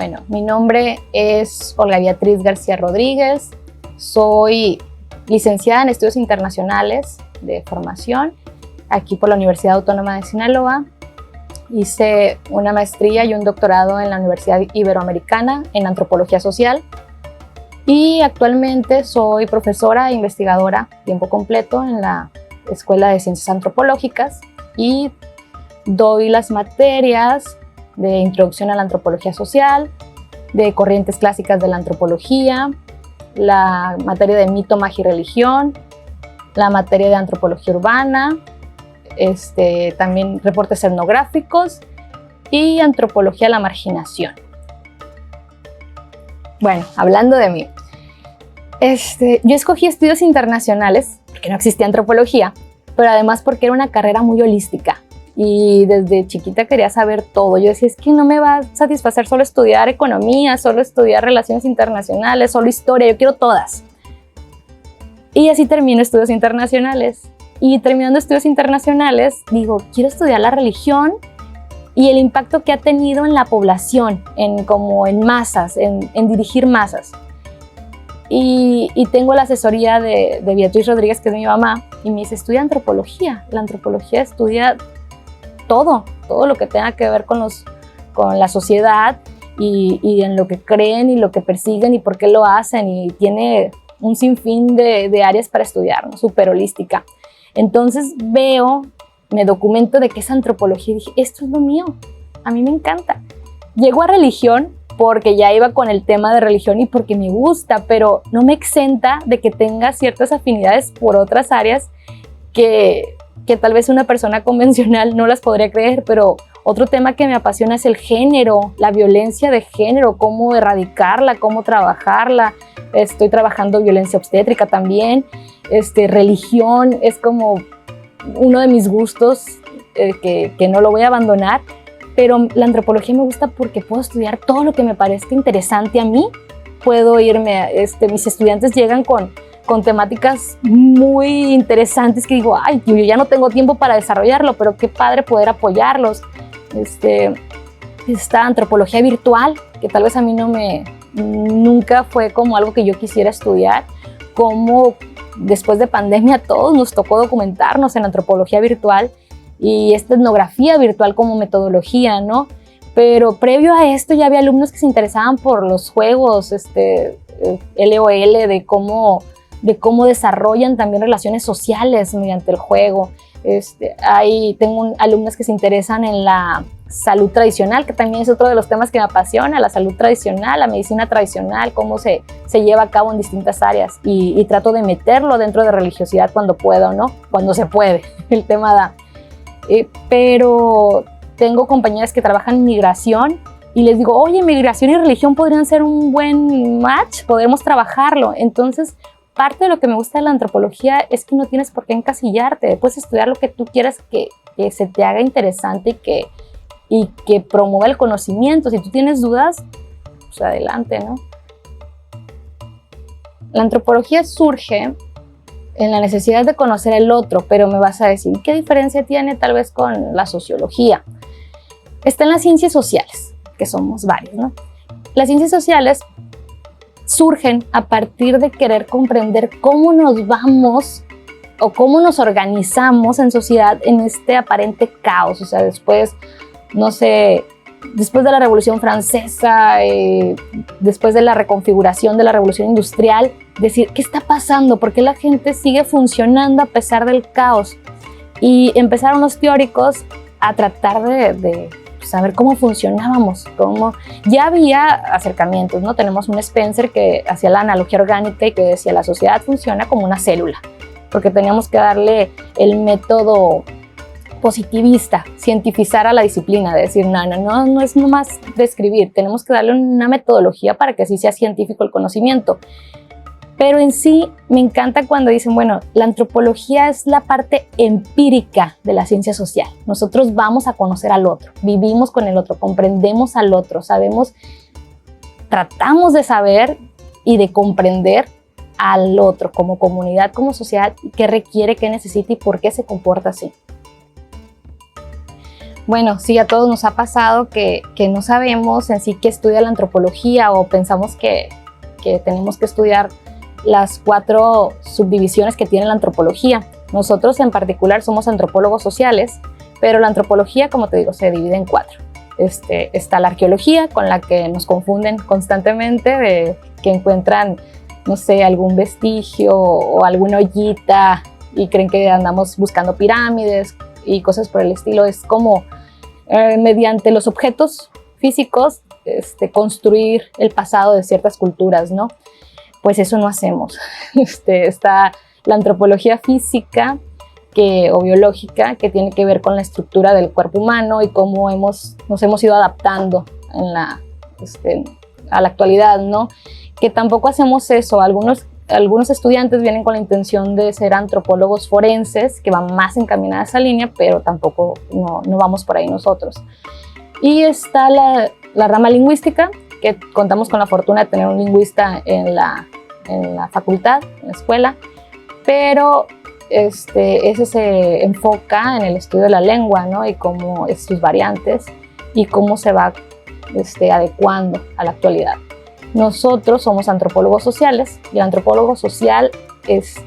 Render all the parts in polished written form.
Bueno, mi nombre es Olga Beatriz García Rodríguez, soy licenciada en Estudios Internacionales de formación, aquí por la Universidad Autónoma de Sinaloa. Hice una maestría y un doctorado en la Universidad Iberoamericana en Antropología Social y actualmente soy profesora e investigadora a tiempo completo en la Escuela de Ciencias Antropológicas y doy las materias de Introducción a la Antropología Social, de Corrientes Clásicas de la Antropología, la materia de Mito, Magia y Religión, la materia de Antropología Urbana, también reportes etnográficos y Antropología de la Marginación. Bueno, hablando de mí, yo escogí estudios internacionales porque no existía antropología, pero además porque era una carrera muy holística. Y desde chiquita quería saber todo. Yo decía, es que no me va a satisfacer solo estudiar economía, solo estudiar relaciones internacionales, solo historia, yo quiero todas. Y así termino estudios internacionales. Y terminando estudios internacionales, digo, quiero estudiar la religión y el impacto que ha tenido en la población, como en masas, en dirigir masas. Y tengo la asesoría de Beatriz Rodríguez, que es mi mamá, y me dice, estudia antropología. La antropología estudia todo lo que tenga que ver con la sociedad y en lo que creen y lo que persiguen y por qué lo hacen, y tiene un sinfín de áreas para estudiar, ¿no? Súper holística. Entonces me documento de qué es antropología y dije, esto es lo mío, a mí me encanta. Llego a religión porque ya iba con el tema de religión y porque me gusta, pero no me exenta de que tenga ciertas afinidades por otras áreas que tal vez una persona convencional no las podría creer, pero otro tema que me apasiona es el género, la violencia de género, cómo erradicarla, cómo trabajarla. Estoy trabajando violencia obstétrica también. Religión es como uno de mis gustos que no lo voy a abandonar, pero la antropología me gusta porque puedo estudiar todo lo que me parezca interesante a mí. Puedo irme, mis estudiantes llegan con temáticas muy interesantes que digo, ay, yo ya no tengo tiempo para desarrollarlo, pero qué padre poder apoyarlos. Esta antropología virtual, que tal vez a mí nunca fue como algo que yo quisiera estudiar, como después de pandemia a todos nos tocó documentarnos en antropología virtual y esta etnografía virtual como metodología, ¿no? Pero previo a esto ya había alumnos que se interesaban por los juegos, LOL, de cómo desarrollan también relaciones sociales mediante el juego. Tengo alumnas que se interesan en la salud tradicional, que también es otro de los temas que me apasiona, la salud tradicional, la medicina tradicional, cómo se lleva a cabo en distintas áreas y trato de meterlo dentro de religiosidad cuando puedo, ¿no? Cuando se puede, el tema da. Pero tengo compañeras que trabajan en migración y les digo, oye, migración y religión podrían ser un buen match, podemos trabajarlo. Entonces, parte de lo que me gusta de la antropología es que no tienes por qué encasillarte, puedes estudiar lo que tú quieras que se te haga interesante y que promueva el conocimiento. Si tú tienes dudas, pues adelante, ¿no? La antropología surge en la necesidad de conocer el otro, pero me vas a decir, ¿qué diferencia tiene tal vez con la sociología? Está en las ciencias sociales, que somos varios, ¿no? Las ciencias sociales surgen a partir de querer comprender cómo nos vamos o cómo nos organizamos en sociedad en este aparente caos. O sea, después de la Revolución Francesa, después de la reconfiguración de la Revolución Industrial, decir, ¿qué está pasando? ¿Por qué la gente sigue funcionando a pesar del caos? Y empezaron los teóricos a tratar de saber cómo funcionábamos, ya había acercamientos, ¿no? Tenemos un Spencer que hacía la analogía orgánica y que decía la sociedad funciona como una célula, porque teníamos que darle el método positivista, cientificar a la disciplina, de decir, no es nomás describir, tenemos que darle una metodología para que así sea científico el conocimiento. Pero en sí me encanta cuando dicen, bueno, la antropología es la parte empírica de la ciencia social. Nosotros vamos a conocer al otro, vivimos con el otro, comprendemos al otro, tratamos de saber y de comprender al otro como comunidad, como sociedad, qué requiere, qué necesita y por qué se comporta así. Bueno, sí, a todos nos ha pasado que no sabemos en sí qué estudia la antropología o pensamos que tenemos que estudiar las 4 subdivisiones que tiene la antropología. Nosotros en particular somos antropólogos sociales, pero la antropología, como te digo, se divide en 4. Está la arqueología, con la que nos confunden constantemente, de que encuentran, no sé, algún vestigio o alguna ollita y creen que andamos buscando pirámides y cosas por el estilo. Es como mediante los objetos físicos construir el pasado de ciertas culturas, ¿no? Pues eso no hacemos. Está la antropología física o biológica, que tiene que ver con la estructura del cuerpo humano y cómo nos hemos ido adaptando a la actualidad, ¿no? Que tampoco hacemos eso. Algunos estudiantes vienen con la intención de ser antropólogos forenses, que van más encaminadas a esa línea, pero tampoco no vamos por ahí nosotros. Y está la rama lingüística, que contamos con la fortuna de tener un lingüista en la facultad, en la escuela, pero ese se enfoca en el estudio de la lengua, ¿no? Y cómo sus variantes y cómo se va adecuando a la actualidad. Nosotros somos antropólogos sociales y el antropólogo social,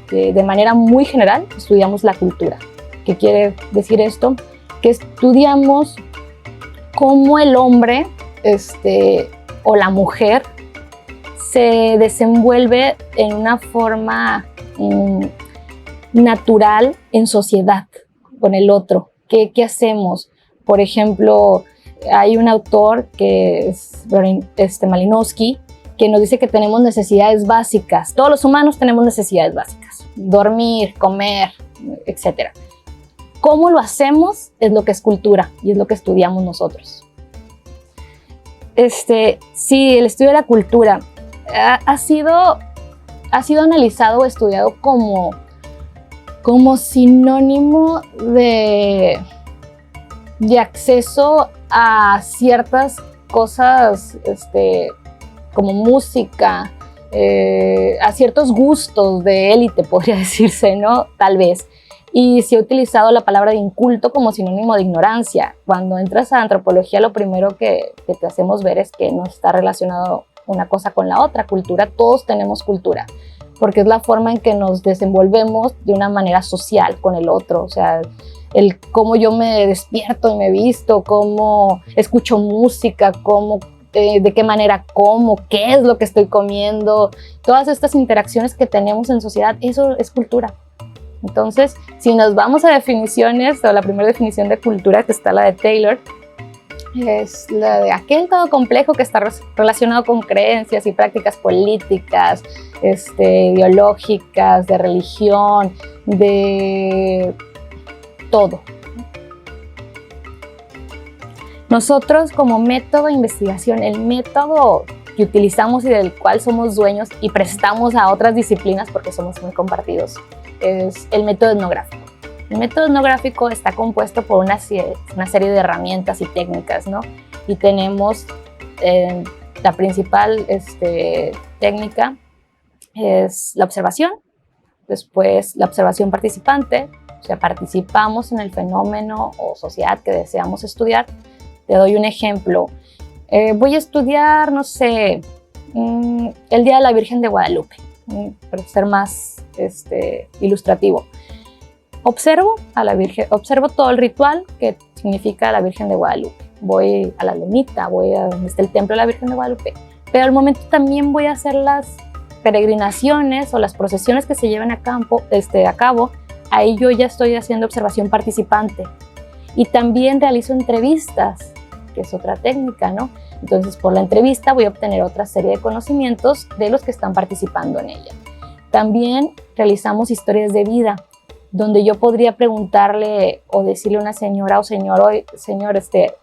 de manera muy general, estudiamos la cultura. ¿Qué quiere decir esto? Que estudiamos cómo el hombre o la mujer se desenvuelve en una forma natural en sociedad con el otro. ¿Qué hacemos? Por ejemplo, hay un autor que es Malinowski, que nos dice que tenemos necesidades básicas. Todos los humanos tenemos necesidades básicas: dormir, comer, etc. ¿Cómo lo hacemos? Es lo que es cultura y es lo que estudiamos nosotros. Sí, el estudio de la cultura ha sido analizado o estudiado como sinónimo de acceso a ciertas cosas, como música, a ciertos gustos de élite, podría decirse, ¿no? Tal vez. Y se ha utilizado la palabra de inculto como sinónimo de ignorancia. Cuando entras a antropología, lo primero que te hacemos ver es que no está relacionado una cosa con la otra. Cultura, todos tenemos cultura, porque es la forma en que nos desenvolvemos de una manera social con el otro. O sea, el cómo yo me despierto y me visto, cómo escucho música, de qué manera como, qué es lo que estoy comiendo, todas estas interacciones que tenemos en sociedad, eso es cultura. Entonces, si nos vamos a definiciones, o la primera definición de cultura, que está la de Taylor, es la de aquel todo complejo que está relacionado con creencias y prácticas políticas, ideológicas, de religión, de todo. Nosotros, como método de investigación, el método que utilizamos y del cual somos dueños y prestamos a otras disciplinas porque somos muy compartidos, es el método etnográfico. El método etnográfico está compuesto por una serie de herramientas y técnicas, ¿no? Y tenemos la principal técnica es la observación, después la observación participante, o sea, participamos en el fenómeno o sociedad que deseamos estudiar. Te doy un ejemplo. Voy a estudiar, no sé, el Día de la Virgen de Guadalupe, para ser más ilustrativo. Observo a la Virgen, observo todo el ritual que significa la Virgen de Guadalupe. Voy a la lomita, voy a donde está el templo de la Virgen de Guadalupe. Pero al momento también voy a hacer las peregrinaciones o las procesiones que se lleven a cabo. Ahí yo ya estoy haciendo observación participante. Y también realizo entrevistas, que es otra técnica, ¿no? Entonces, por la entrevista voy a obtener otra serie de conocimientos de los que están participando en ella. También realizamos historias de vida, donde yo podría preguntarle o decirle a una señora o señor,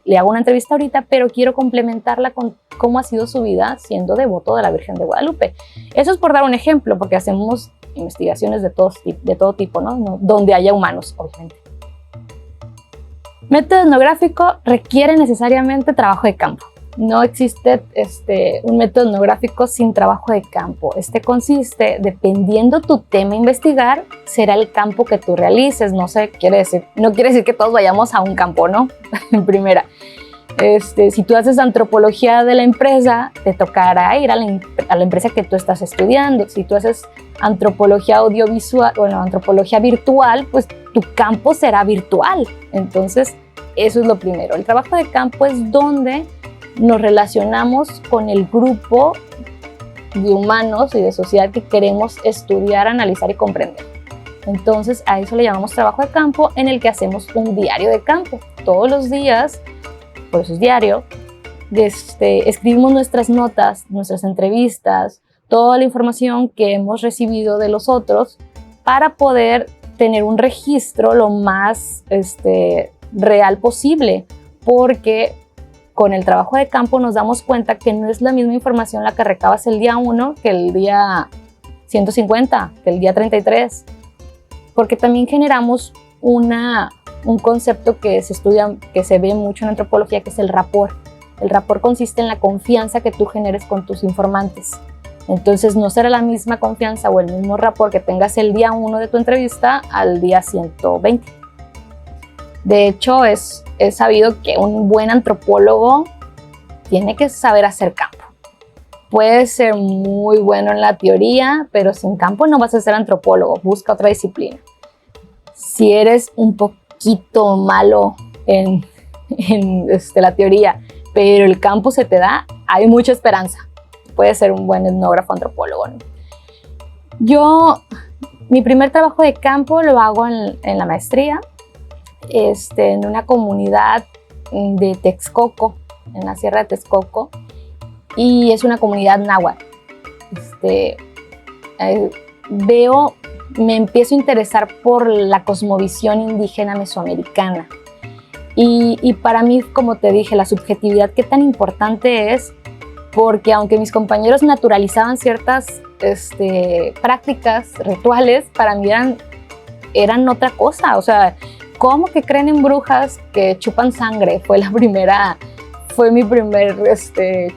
le hago una entrevista ahorita, pero quiero complementarla con cómo ha sido su vida siendo devoto de la Virgen de Guadalupe. Eso es por dar un ejemplo, porque hacemos investigaciones de todo tipo, ¿no? Donde haya humanos, obviamente. Método etnográfico requiere necesariamente trabajo de campo. no existe un método etnográfico sin trabajo de campo. Consiste, dependiendo tu tema a investigar, será el campo que tú realices. No quiere decir que todos vayamos a un campo, ¿no? En primera. Si tú haces antropología de la empresa, te tocará ir a la empresa que tú estás estudiando. Si tú haces antropología audiovisual, antropología virtual, pues tu campo será virtual. Entonces, eso es lo primero. El trabajo de campo es donde nos relacionamos con el grupo de humanos y de sociedad que queremos estudiar, analizar y comprender. Entonces, a eso le llamamos trabajo de campo, en el que hacemos un diario de campo. Todos los días, por eso es diario, escribimos nuestras notas, nuestras entrevistas, toda la información que hemos recibido de los otros para poder tener un registro lo más real posible, porque con el trabajo de campo nos damos cuenta que no es la misma información la que recabas el día 1 que el día 150, que el día 33, porque también generamos un concepto que se estudia, que se ve mucho en antropología, que es el rapport. El rapport consiste en la confianza que tú generes con tus informantes. Entonces no será la misma confianza o el mismo rapport que tengas el día 1 de tu entrevista al día 120. De hecho, es sabido que un buen antropólogo tiene que saber hacer campo. Puedes ser muy bueno en la teoría, pero sin campo no vas a ser antropólogo. Busca otra disciplina. Si eres un poquito malo en la teoría, pero el campo se te da, hay mucha esperanza. Puedes ser un buen etnógrafo antropólogo, ¿no? Mi primer trabajo de campo lo hago en la maestría, en una comunidad de Texcoco, en la Sierra de Texcoco, y es una comunidad náhuatl. Me empiezo a interesar por la cosmovisión indígena mesoamericana. Y para mí, como te dije, la subjetividad, qué tan importante es, porque aunque mis compañeros naturalizaban ciertas prácticas, rituales, para mí eran otra cosa. O sea, ¿cómo que creen en brujas que chupan sangre? Fue mi primer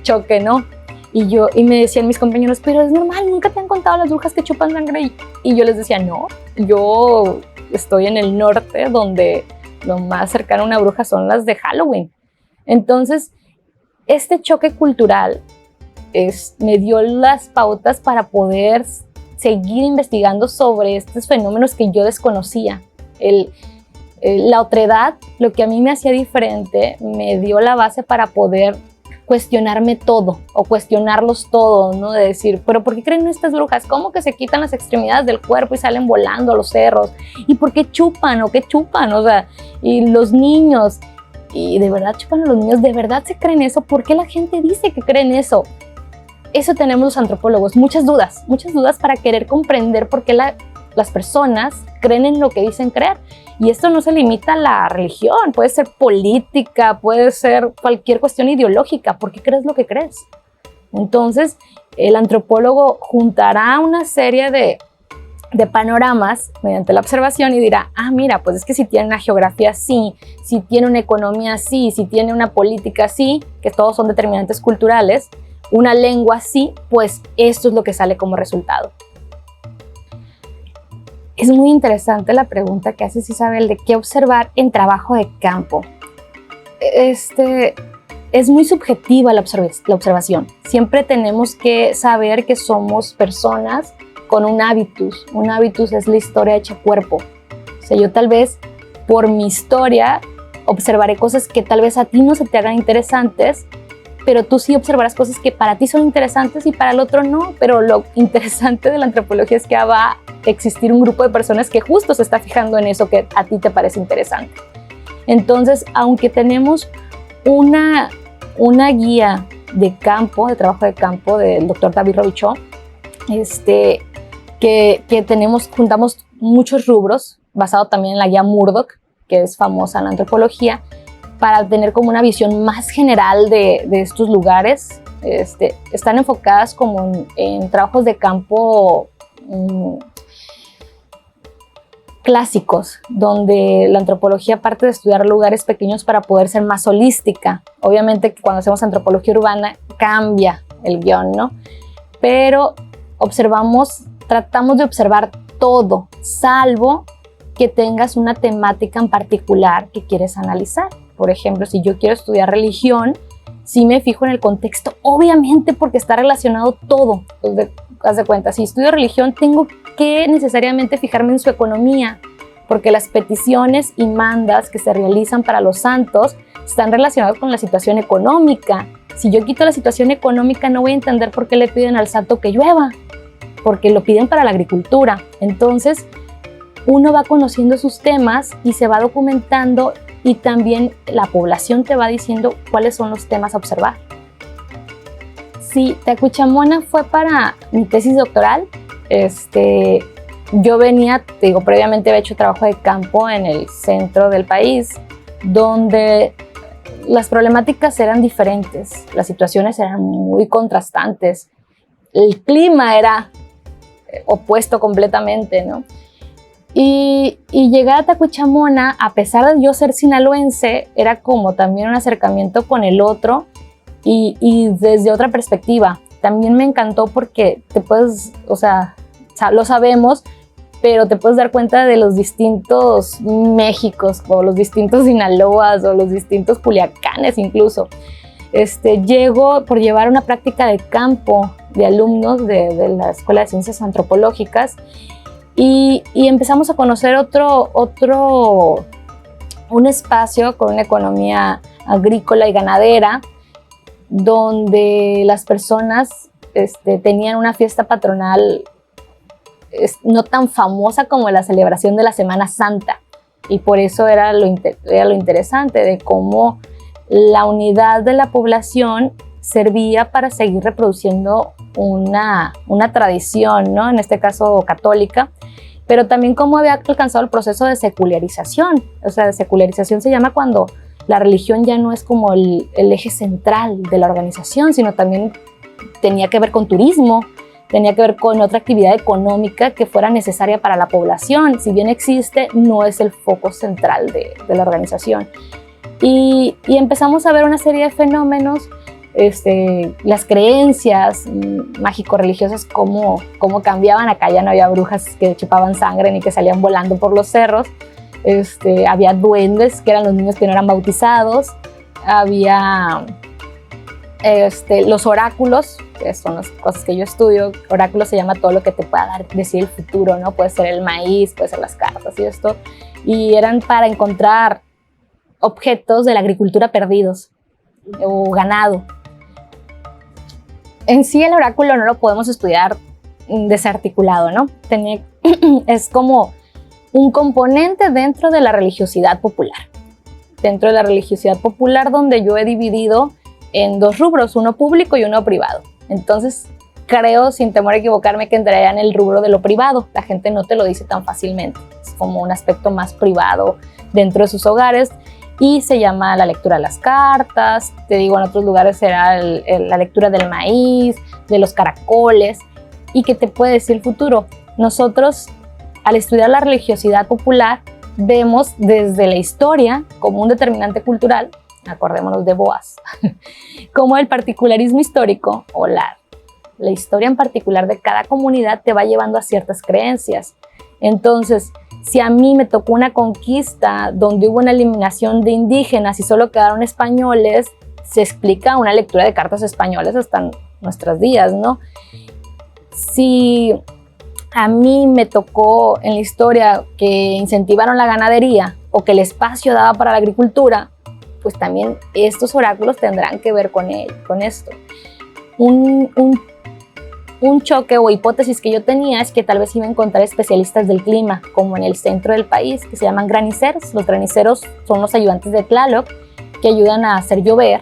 choque, ¿no? Y me decían mis compañeros, pero es normal, nunca te han contado las brujas que chupan sangre. Y yo les decía, no, yo estoy en el norte, donde lo más cercano a una bruja son las de Halloween. Entonces, este choque cultural me dio las pautas para poder seguir investigando sobre estos fenómenos que yo desconocía. La otredad, lo que a mí me hacía diferente, me dio la base para poder cuestionarme todo o cuestionarlos todos, ¿no? De decir, pero ¿por qué creen estas brujas? ¿Cómo que se quitan las extremidades del cuerpo y salen volando a los cerros? ¿Y por qué chupan o qué chupan? O sea, y los niños, ¿y de verdad chupan a los niños? ¿De verdad se creen eso? ¿Por qué la gente dice que creen eso? Eso tenemos los antropólogos, muchas dudas para querer comprender por qué las personas creen en lo que dicen creer. Y esto no se limita a la religión, puede ser política, puede ser cualquier cuestión ideológica. ¿Por qué crees lo que crees? Entonces, el antropólogo juntará una serie de panoramas mediante la observación y dirá, mira, pues es que si tiene una geografía así, si tiene una economía así, si tiene una política así, que todos son determinantes culturales, una lengua así, pues esto es lo que sale como resultado. Es muy interesante la pregunta que haces, Isabel, de qué observar en trabajo de campo. Es muy subjetiva la observación. Siempre tenemos que saber que somos personas con un hábitus. Un hábitus es la historia hecha cuerpo. O sea, yo tal vez por mi historia observaré cosas que tal vez a ti no se te hagan interesantes, pero tú sí observarás cosas que para ti son interesantes y para el otro no. Pero lo interesante de la antropología es que va a existir un grupo de personas que justo se está fijando en eso que a ti te parece interesante. Entonces, aunque tenemos una guía de campo, de trabajo de campo del doctor David Robichaud, que juntamos muchos rubros, basado también en la guía Murdoch, que es famosa en la antropología, para tener como una visión más general de estos lugares. Están enfocadas como en trabajos de campo clásicos, donde la antropología parte de estudiar lugares pequeños para poder ser más holística. Obviamente que cuando hacemos antropología urbana cambia el guión, ¿no? Pero tratamos de observar todo, salvo que tengas una temática en particular que quieres analizar. Por ejemplo, si yo quiero estudiar religión, sí me fijo en el contexto, obviamente porque está relacionado todo. Haz de cuenta, si estudio religión, tengo que necesariamente fijarme en su economía, porque las peticiones y mandas que se realizan para los santos están relacionadas con la situación económica. Si yo quito la situación económica, no voy a entender por qué le piden al santo que llueva, porque lo piden para la agricultura. Entonces, uno va conociendo sus temas y se va documentando, y también la población te va diciendo cuáles son los temas a observar. Sí, Tacuchamona fue para mi tesis doctoral. Yo venía, te digo, previamente había hecho trabajo de campo en el centro del país, donde las problemáticas eran diferentes, las situaciones eran muy contrastantes, el clima era opuesto completamente, ¿no? Y llegar a Tacuchamona, a pesar de yo ser sinaloense, era como también un acercamiento con el otro y desde otra perspectiva. También me encantó porque te puedes, o sea, lo sabemos, pero te puedes dar cuenta de los distintos Méxicos, o los distintos Sinaloas, o los distintos Culiacanes incluso. Llego por llevar una práctica de campo de alumnos de la Escuela de Ciencias Antropológicas, y empezamos a conocer un espacio con una economía agrícola y ganadera, donde las personas tenían una fiesta patronal no tan famosa como la celebración de la Semana Santa, y por eso era lo interesante de cómo la unidad de la población servía para seguir reproduciendo una tradición, ¿no? En este caso católica, pero también cómo había alcanzado el proceso de secularización. O sea, de secularización se llama cuando la religión ya no es como el eje central de la organización, sino también tenía que ver con turismo, tenía que ver con otra actividad económica que fuera necesaria para la población. Si bien existe, no es el foco central de la organización. Y empezamos a ver una serie de fenómenos, las creencias mágico-religiosas, cómo cambiaban. Acá ya no había brujas que chupaban sangre ni que salían volando por los cerros. Había duendes, que eran los niños que no eran bautizados. Había los oráculos, que son las cosas que yo estudio. Oráculo se llama todo lo que te pueda decir el futuro, ¿no? Puede ser el maíz, puede ser las cartas y esto. Y eran para encontrar objetos de la agricultura perdidos o ganado. En sí el oráculo no lo podemos estudiar desarticulado, ¿no? Es como un componente dentro de la religiosidad popular. Dentro de la religiosidad popular, donde yo he dividido en dos rubros, uno público y uno privado. Entonces, creo, sin temor a equivocarme, que entraría en el rubro de lo privado. La gente no te lo dice tan fácilmente. Es como un aspecto más privado dentro de sus hogares, y se llama la lectura de las cartas. Te digo, en otros lugares será la lectura del maíz, de los caracoles, y que te puede decir el futuro. Nosotros, al estudiar la religiosidad popular, vemos desde la historia como un determinante cultural, acordémonos de Boas, como el particularismo histórico o la historia en particular de cada comunidad te va llevando a ciertas creencias. Entonces, si a mí me tocó una conquista donde hubo una eliminación de indígenas y solo quedaron españoles, se explica una lectura de cartas españoles hasta nuestros días, ¿no? Si a mí me tocó en la historia que incentivaron la ganadería o que el espacio daba para la agricultura, pues también estos oráculos tendrán que ver con esto. Un choque o hipótesis que yo tenía es que tal vez iba a encontrar especialistas del clima, como en el centro del país, que se llaman graniceros. Los graniceros son los ayudantes de Tlaloc, que ayudan a hacer llover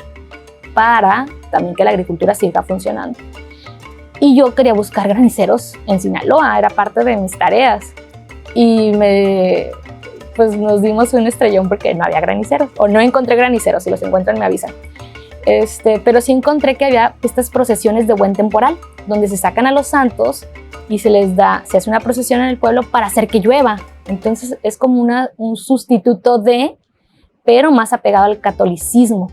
para también que la agricultura siga funcionando. Y yo quería buscar graniceros en Sinaloa, era parte de mis tareas. Y pues nos dimos un estrellón porque no había graniceros, o no encontré graniceros. Si los encuentran me avisan. Pero sí encontré que había estas procesiones de buen temporal, donde se sacan a los santos y se hace una procesión en el pueblo para hacer que llueva. Entonces es como un sustituto de, pero más apegado al catolicismo.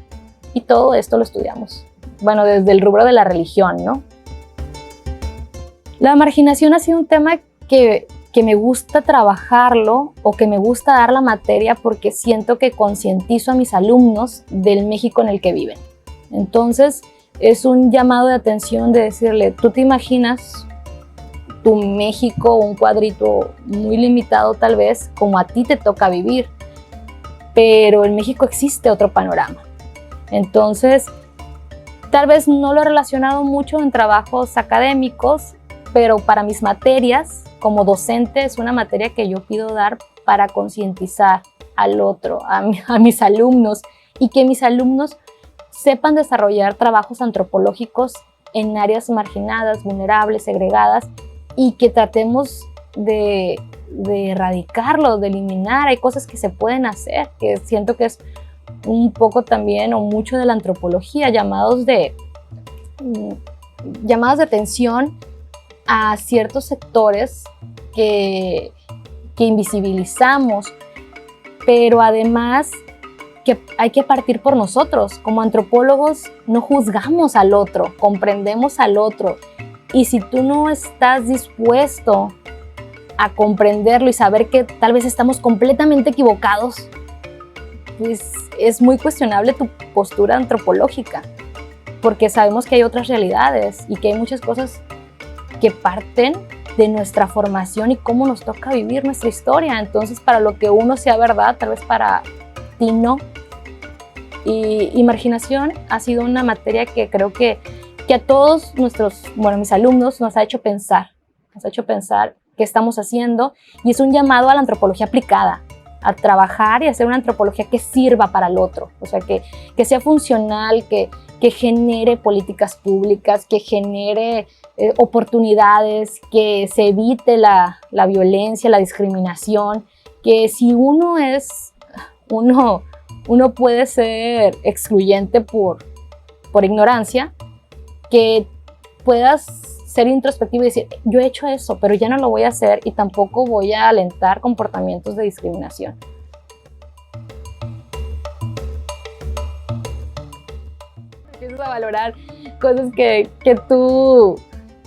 Y todo esto lo estudiamos, bueno, desde el rubro de la religión, ¿no? La marginación ha sido un tema que me gusta trabajarlo o que me gusta dar la materia porque siento que concientizo a mis alumnos del México en el que viven. Entonces, es un llamado de atención de decirle, tú te imaginas tu México, un cuadrito muy limitado tal vez, como a ti te toca vivir, pero en México existe otro panorama. Entonces, tal vez no lo he relacionado mucho en trabajos académicos, pero para mis materias, como docente, es una materia que yo pido dar para concientizar al otro, a mis alumnos, y que mis alumnos sepan desarrollar trabajos antropológicos en áreas marginadas, vulnerables, segregadas, y que tratemos de erradicarlo, de eliminar. Hay cosas que se pueden hacer, que siento que es un poco también o mucho de la antropología, llamados de atención a ciertos sectores que invisibilizamos, pero además que hay que partir por nosotros. Como antropólogos no juzgamos al otro, comprendemos al otro, y si tú no estás dispuesto a comprenderlo y saber que tal vez estamos completamente equivocados, pues es muy cuestionable tu postura antropológica, porque sabemos que hay otras realidades y que hay muchas cosas que parten de nuestra formación y cómo nos toca vivir nuestra historia. Entonces, para lo que uno sea verdad, tal vez para ti no. Y marginación ha sido una materia que creo que a todos mis alumnos nos ha hecho pensar qué estamos haciendo, y es un llamado a la antropología aplicada, a trabajar y hacer una antropología que sirva para el otro, o sea, que sea funcional, que genere políticas públicas, que genere oportunidades, que se evite la violencia, la discriminación, que si uno puede ser excluyente por ignorancia, que puedas ser introspectivo y decir, yo he hecho eso, pero ya no lo voy a hacer y tampoco voy a alentar comportamientos de discriminación. Empiezas a valorar cosas que tú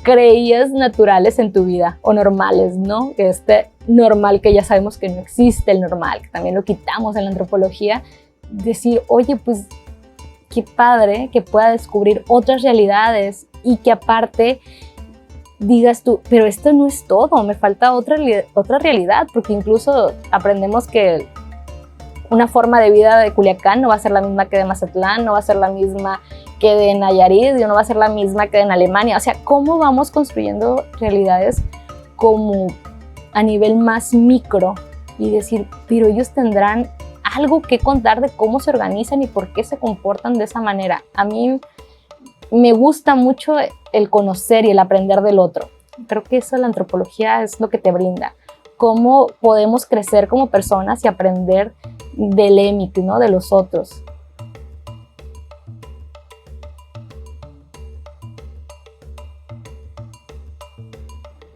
creías naturales en tu vida o normales, ¿no? Que normal que ya sabemos que no existe, el normal, que también lo quitamos en la antropología. Decir, oye, pues qué padre que pueda descubrir otras realidades y que aparte digas tú, pero esto no es todo, me falta otra realidad, porque incluso aprendemos que una forma de vida de Culiacán no va a ser la misma que de Mazatlán, no va a ser la misma que de Nayarit, y no va a ser la misma que en Alemania. O sea, ¿cómo vamos construyendo realidades como a nivel más micro? Y decir, pero ellos tendrán algo que contar de cómo se organizan y por qué se comportan de esa manera. A mí me gusta mucho el conocer y el aprender del otro. Creo que eso la antropología es lo que te brinda. Cómo podemos crecer como personas y aprender del EMIC, ¿no? De los otros.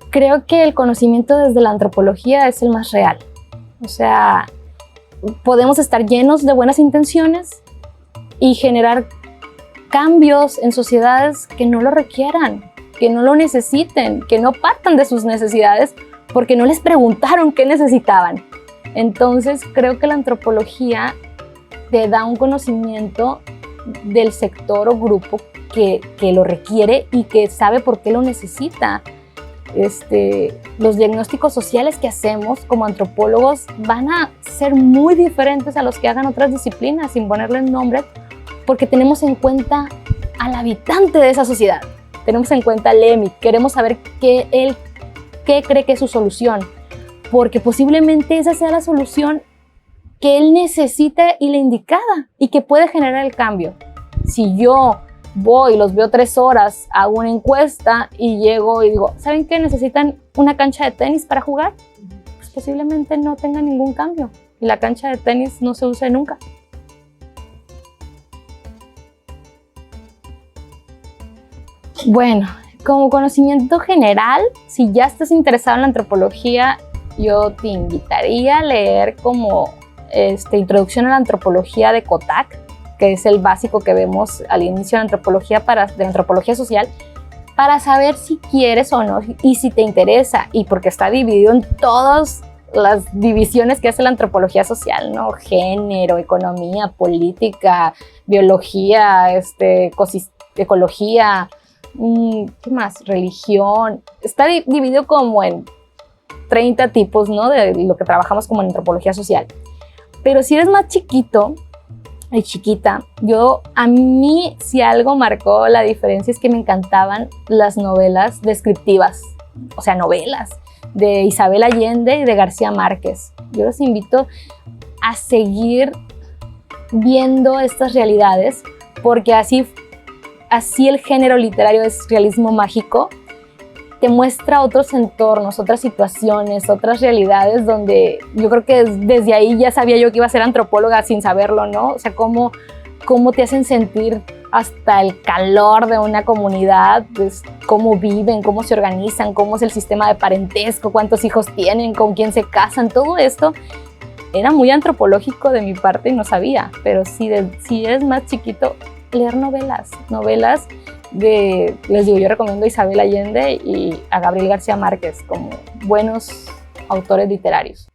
Creo que el conocimiento desde la antropología es el más real. O sea, podemos estar llenos de buenas intenciones y generar cambios en sociedades que no lo requieran, que no lo necesiten, que no partan de sus necesidades porque no les preguntaron qué necesitaban. Entonces, creo que la antropología te da un conocimiento del sector o grupo que lo requiere y que sabe por qué lo necesita. Los diagnósticos sociales que hacemos como antropólogos van a ser muy diferentes a los que hagan otras disciplinas, sin ponerles nombre, porque tenemos en cuenta al habitante de esa sociedad, tenemos en cuenta al EMIC, queremos saber qué cree que es su solución, porque posiblemente esa sea la solución que él necesita y la indicada y que puede generar el cambio. Si yo voy, los veo 3 horas, hago una encuesta y llego y digo, ¿saben qué? ¿Necesitan una cancha de tenis para jugar? Pues posiblemente no tenga ningún cambio y la cancha de tenis no se use nunca. Bueno, como conocimiento general, si ya estás interesado en la antropología, yo te invitaría a leer como Introducción a la Antropología de Kotak, que es el básico que vemos al inicio de la antropología social, para saber si quieres o no y si te interesa, y porque está dividido en todas las divisiones que hace la antropología social, ¿no? Género, economía, política, biología, ecología, ¿qué más? Religión. Está dividido como en 30 tipos, ¿no? De lo que trabajamos como en antropología social. Pero si eres más chiquito y chiquita, a mí si algo marcó la diferencia es que me encantaban las novelas descriptivas, o sea, novelas de Isabel Allende y de García Márquez. Yo los invito a seguir viendo estas realidades, porque así el género literario es realismo mágico, te muestra otros entornos, otras situaciones, otras realidades donde yo creo que desde ahí ya sabía yo que iba a ser antropóloga sin saberlo, ¿no? O sea, cómo te hacen sentir hasta el calor de una comunidad, pues, cómo viven, cómo se organizan, cómo es el sistema de parentesco, cuántos hijos tienen, con quién se casan, todo esto era muy antropológico de mi parte y no sabía, pero si eres más chiquito, leer novelas les digo, yo recomiendo a Isabel Allende y a Gabriel García Márquez como buenos autores literarios.